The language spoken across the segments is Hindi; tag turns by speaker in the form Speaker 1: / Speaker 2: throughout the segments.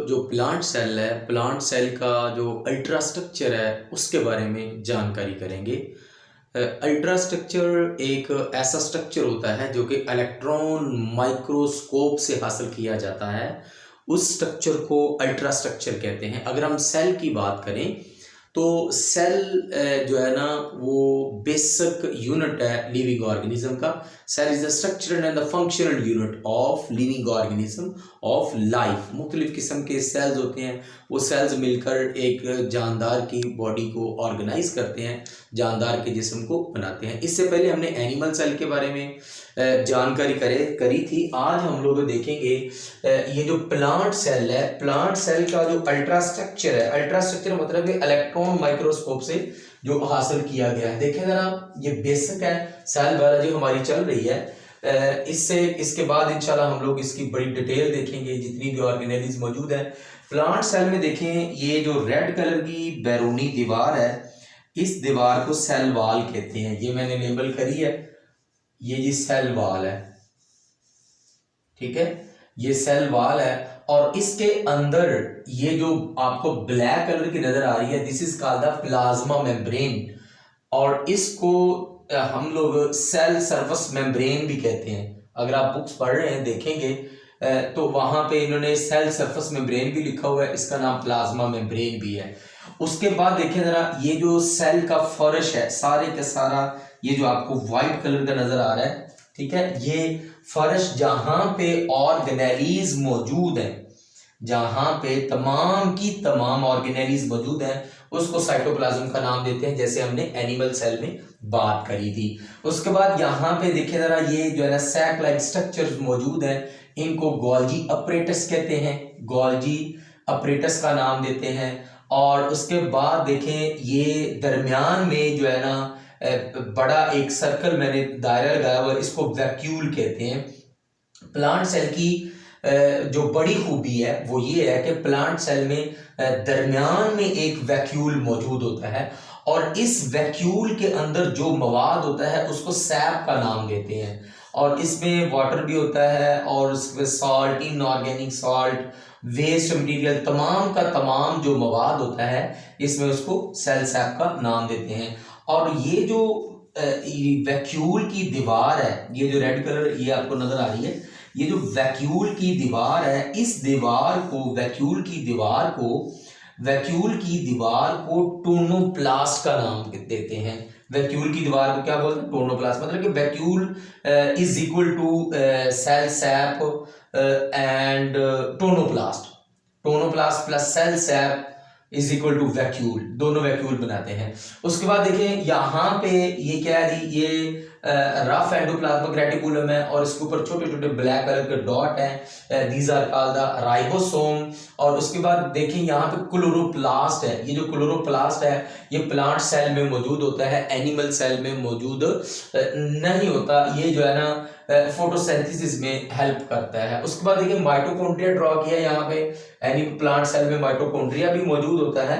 Speaker 1: जो प्लांट सेल है, प्लांट सेल का जो अल्ट्रा स्ट्रक्चर है उसके बारे में जानकारी करेंगे। अल्ट्रा स्ट्रक्चर एक ऐसा स्ट्रक्चर होता है जो कि इलेक्ट्रॉन माइक्रोस्कोप से हासिल किया जाता है। उस स्ट्रक्चर को अल्ट्रा स्ट्रक्चर कहते हैं। अगर हम सेल की बात करें तो सेल जो है ना वो बेसिक यूनिट है लिविंग ऑर्गेनिज्म का। Cell is the structural and the functional unit of living organism of life. मुख्तलिफ किस्म के सेल्स होते हैं, वो सेल्स मिलकर एक जानदार की बॉडी को ऑर्गेनाइज करते हैं, जानदार के जिस्म को बनाते हैं। इससे पहले हमने एनिमल सेल के बारे में जानकारी करी थी। आज हम लोग देखेंगे ये जो प्लांट सेल है, प्लांट सेल का जो अल्ट्रा स्ट्रक्चर है। अल्ट्रा स्ट्रक्चर मतलब इलेक्ट्रॉन माइक्रोस्कोप से जो हासिल किया गया है। देखें जरा, ये बेसिक है, सेल बायोलॉजी हमारी चल रही है। इसके बाद इंशाल्लाह हम लोग इसकी बड़ी डिटेल देखेंगे, जितनी भी ऑर्गेनेलिज मौजूद है। प्लांट सेल में देखें, ये जो रेड कलर की बैरूनी दीवार है, इस दीवार को सेल वॉल कहते हैं। ये मैंने लेबल करी है, ये जी सेल वॉल है, ठीक है, ये सेल वॉल है। और इसके अंदर ये जो आपको ब्लैक कलर की नजर आ रही है, this is called the plasma membrane, और इसको हम लोग सेल सरफेस मेम्ब्रेन भी कहते हैं। अगर आप बुक्स पढ़ रहे हैं देखेंगे तो वहां पे इन्होंने सेल सरफेस मेम्ब्रेन भी लिखा हुआ है, इसका नाम प्लाज्मा मेम्ब्रेन भी है। उसके बाद देखें जरा, ये जो सेल का फर्श है सारे का सारा, ये जो आपको व्हाइट कलर का नजर आ रहा है, ठीक है, ये फर्श जहां पे ऑर्गेनेलीज मौजूद है, जहां पे तमाम की तमाम ऑर्गेनेलीज मौजूद हैं, उसको साइटोप्लाज्म का नाम देते हैं, जैसे हमने एनिमल सेल में बात करी थी। उसके बाद यहाँ पे देखें जरा, ये जो है ना सैक लाइक स्ट्रक्चर्स मौजूद हैं, इनको गोल्जी अपरेटस कहते हैं, गोल्जी अपरेटस का नाम देते हैं। और उसके बाद देखें, ये दरमियान में जो है ना बड़ा एक सर्कल मैंने दायरा लगाया हुआ, इसको वैक्यूल कहते हैं। प्लांट सेल की जो बड़ी खूबी है वो ये है कि प्लांट सेल में दरमियान में एक वैक्यूल मौजूद होता है, और इस वैक्यूल के अंदर जो मवाद होता है उसको सैप का नाम देते हैं। और इसमें वाटर भी होता है, और उसमें salt, inorganic salt, waste material, तमाम का तमाम जो मवाद होता है इसमें उसको सेल सैप का नाम देते हैं। और ये जो वैक्यूल की दीवार है, ये जो रेड कलर ये आपको नजर आ रही है, ये जो वैक्यूल की दीवार है, इस दीवार को वैक्यूल की दीवार को टोनोप्लास्ट का नाम देते हैं। वैक्यूल की दीवार को क्या बोलते हैं? टोनोप्लास्ट। मतलब कि vacuole is equal to cell sap and tonoplast. Tonoplast plus cell sap is equal to vacuole, दोनों वैक्यूल बनाते हैं। उसके बाद देखिए यहाँ पे ये क्या है जी, ये रफ एंडोप्लाज्मिक रेटिकुलम है, और इसके ऊपर छोटे छोटे ब्लैक कलर के डॉट हैं, these are called the ribosome. और उसके बाद देखिए यहाँ पे क्लोरोप्लास्ट है। ये जो क्लोरोप्लास्ट है ये प्लांट सेल में मौजूद होता है, एनिमल सेल में मौजूद नहीं होता। ये जो है ना फोटोसिंथेसिस में हेल्प करता है। उसके बाद देखिए माइटोकॉन्ड्रिया ड्रॉ किया यहाँ पे, यानी प्लांट सेल में माइटोकॉन्ड्रिया भी मौजूद होता है।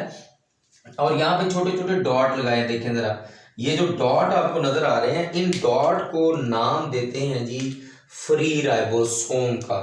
Speaker 1: और यहाँ पे छोटे छोटे डॉट लगाए, देखें जरा, ये जो डॉट आपको नजर आ रहे हैं, इन डॉट को नाम देते हैं जी फ्री राइबोसोम का।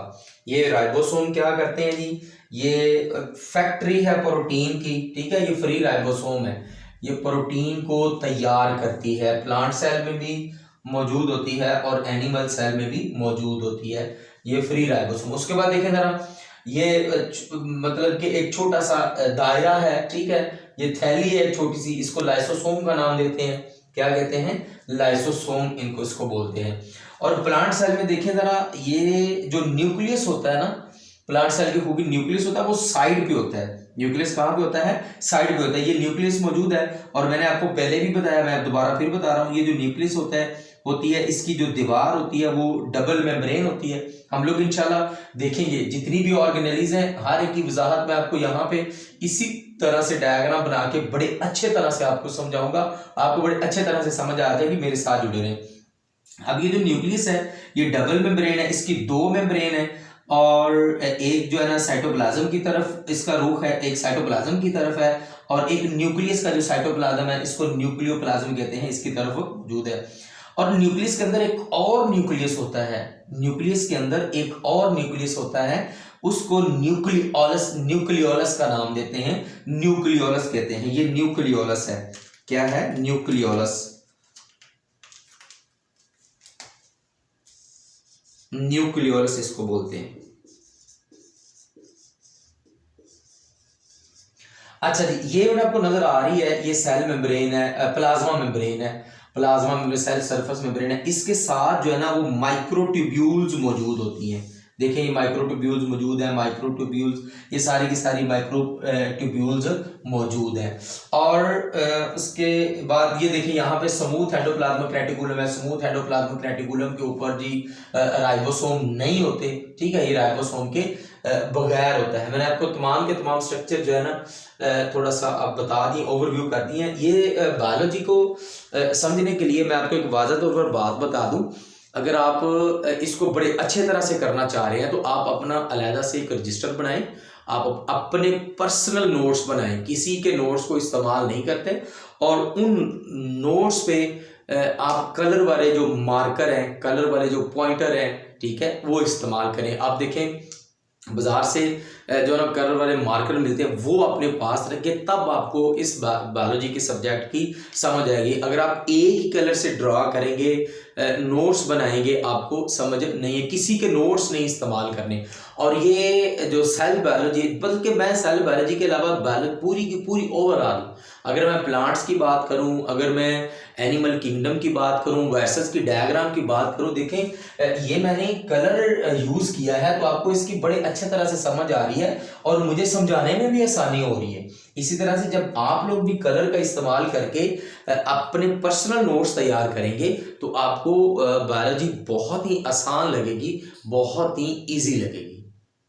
Speaker 1: ये राइबोसोम क्या करते हैं जी, ये फैक्ट्री है प्रोटीन की, ठीक है, ये फ्री राइबोसोम है, ये प्रोटीन को तैयार करती है। प्लांट सेल में भी मौजूद होती है और एनिमल सेल में भी मौजूद होती है ये फ्री राइबोसोम। उसके बाद देखें जरा, ये मतलब कि एक छोटा सा दायरा है, ठीक है, ये थैली है छोटी सी, इसको लाइसोसोम का नाम देते हैं। क्या कहते हैं? लाइसोसोम इसको बोलते हैं। और प्लांट सेल में देखें जरा, ये जो न्यूक्लियस होता है ना, प्लांट सेल की खूबी न्यूक्लियस होता है, वो साइड पे होता है। न्यूक्लियस कहाँ पे होता है? साइड पे होता है। ये न्यूक्लियस मौजूद है, और मैंने आपको पहले भी बताया, मैं दोबारा फिर बता रहा हूँ, ये जो न्यूक्लियस होती है, इसकी जो दीवार होती है वो डबल मेम्ब्रेन होती है। हम लोग इंशाल्लाह देखेंगे जितनी भी ऑर्गेनेलिज हैं, हर एक की वजाहत मैं आपको यहाँ पे इसी तरह से डायग्राम बना के बड़े अच्छे तरह से आपको समझाऊंगा, आपको बड़े अच्छे तरह से समझ आ जाएगी, मेरे साथ जुड़े रहें। अब ये जो न्यूक्लियस है ये डबल मेम्ब्रेन है, इसकी दो मेम्ब्रेन है, और एक जो है ना साइटोप्लाज्म की तरफ इसका रुख है, एक साइटोप्लाज्म की तरफ है, और एक न्यूक्लियस का जो साइटोप्लाज्म है इसको न्यूक्लियोप्लाज्म कहते हैं, इसकी तरफ मौजूद है। और न्यूक्लियस के अंदर एक और न्यूक्लियस होता है, न्यूक्लियस के अंदर एक और न्यूक्लियस होता है,
Speaker 2: उसको न्यूक्लियोलस का नाम देते हैं, न्यूक्लियोलस कहते हैं। ये न्यूक्लियोलस है। क्या है? न्यूक्लियोलस। न्यूक्लियोलस इसको बोलते हैं। अच्छा जी, ये आपको नजर आ रही है, ये सेल मेम्ब्रेन है, प्लाज्मा मेम्ब्रेन है, plasma membrane, cell surface membrane है। इसके साथ जो है ना वो माइक्रोट्यूब्यूल्स मौजूद होती हैं। देखिए ये माइक्रोट्यूब्यूल्स मौजूद है, माइक्रोट्यूब्यूल्स, ये सारी की सारी माइक्रोट्यूब्यूल्स मौजूद हैं। और उसके बाद ये देखिए यहाँ पे स्मूथ एंडोप्लाज्मिक रेटिकुलम है। स्मूथ एंडोप्लाज्मिक रेटिकुलम के ऊपर जी राइबोसोम नहीं होते, ठीक है, ये राइबोसोम के बगैर होता है। मैंने आपको तमाम के तमाम स्ट्रक्चर जो है ना थोड़ा सा आप बता दी, ओवरव्यू कर दी है। ये बायोलॉजी को समझने के लिए मैं आपको एक वाज़ह तौर पर बात बता दूं। अगर आप इसको बड़े अच्छे तरह से करना चाह रहे हैं तो आप अपना अलहदा से एक रजिस्टर बनाएं, आप अपने पर्सनल नोट्स बनाएं, किसी के नोट्स को इस्तेमाल नहीं करते, और उन नोट्स पे आप कलर वाले जो मार्कर हैं, कलर वाले जो पॉइंटर हैं, ठीक है, वो इस्तेमाल करें। आप देखें बाजार से जो ना कलर वाले मार्कर मिलते हैं, वो अपने पास रखें, तब आपको इस बायोलॉजी के सब्जेक्ट की समझ आएगी। अगर आप एक ही कलर से ड्रा करेंगे, नोट्स बनाएंगे, आपको समझ नहीं है, किसी के नोट्स नहीं इस्तेमाल करने। और ये जो सेल बायोलॉजी, बल्कि मैं सेल बायोलॉजी के अलावा बायोलॉजी पूरी की पूरी ओवरऑल, अगर मैं प्लांट्स की बात करूं, अगर मैं एनिमल किंगडम की बात करूं, वर्सेस की डायग्राम की बात करूं, देखें ये मैंने कलर यूज किया है तो आपको इसकी बड़े अच्छे तरह से समझ आ रही है और मुझे समझाने में भी आसानी हो रही है। इसी तरह से जब आप लोग भी कलर का इस्तेमाल करके अपने पर्सनल नोट्स तैयार करेंगे तो आपको बायोलॉजी बहुत ही आसान लगेगी, बहुत ही ईजी लगेगी।